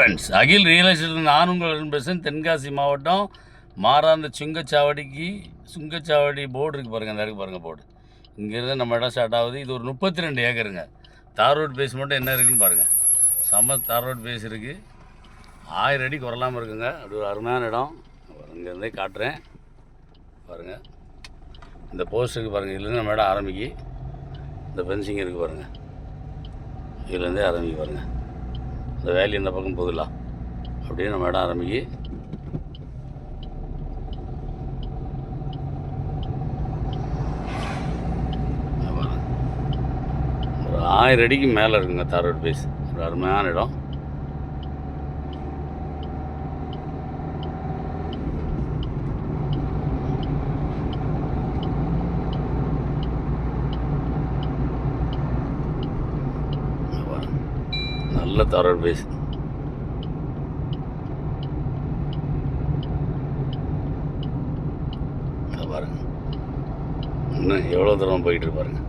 Friends, அகில் real estate நான் உங்கள் பேசுகிறேன். தென்காசி மாவட்டம் மாறாந்த சுங்கச்சாவடி போர்டு இருக்குது பாருங்கள். அந்த இருக்குது பாருங்கள் போர்டு. இங்கேருந்து நம்ம இடம் ஸ்டார்ட் ஆகுது. இது ஒரு 32 ஏக்கருங்க. தார் ரோட் பேஸ் மட்டும் என்ன இருக்குதுன்னு பாருங்கள். செம்ம தார் ரோட் பேஸ் இருக்குது. 1000 அடி குறலாமல் இருக்குங்க. அப்படி ஒரு அருமையான இடம். இங்கேருந்தே காட்டுறேன் பாருங்கள். இந்த போஸ்ட் இருக்குது பாருங்கள். இதுலேருந்து நம்ம இடம் ஆரம்பிக்கி. இந்த ஃபென்சிங் இருக்குது பாருங்கள். இதுலேருந்தே ஆரம்பிக்க பாருங்கள். இந்த வேலி இந்த பக்கம் போதிடலாம். அப்படியே நம்ம இடம் ஆரம்பிக்கி. ஒரு 1000 அடிக்கு மேலே இருக்குங்க தார் ரோட் பேஸ். ஒரு அருமையான இடம். நல்ல தார் ரோட் பேஸ். பாருங்க, இன்னும் எவ்வளோ தூரம் போயிட்டு பாருங்க.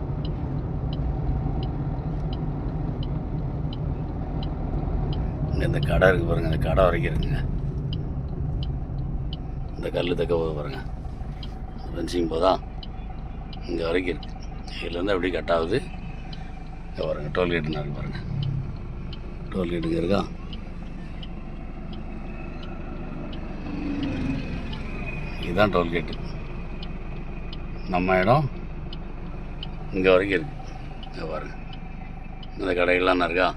இந்த கடை இருக்குது பாருங்க. இந்த கடை வரைக்கும் இருக்குங்க. இந்த கல் தக்க போது பாருங்க. ஃபென்சிங் போதா இங்கே வரைக்கும் இருக்குது. இதுலேருந்து அப்படியே கட் ஆகுது. இங்கே பாருங்க, டோல்கேட்டுன்னு இருக்கு பாருங்க. டோல்கேட்டுங்க இருக்கா? இதுதான் டோல்கேட்டு. நம்ம இடம் இங்கே வரைக்கும் இருக்குது. இங்கே பாருங்க, இந்த கடைகள்லாம் இருக்கா?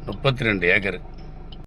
32 ஏக்கரு.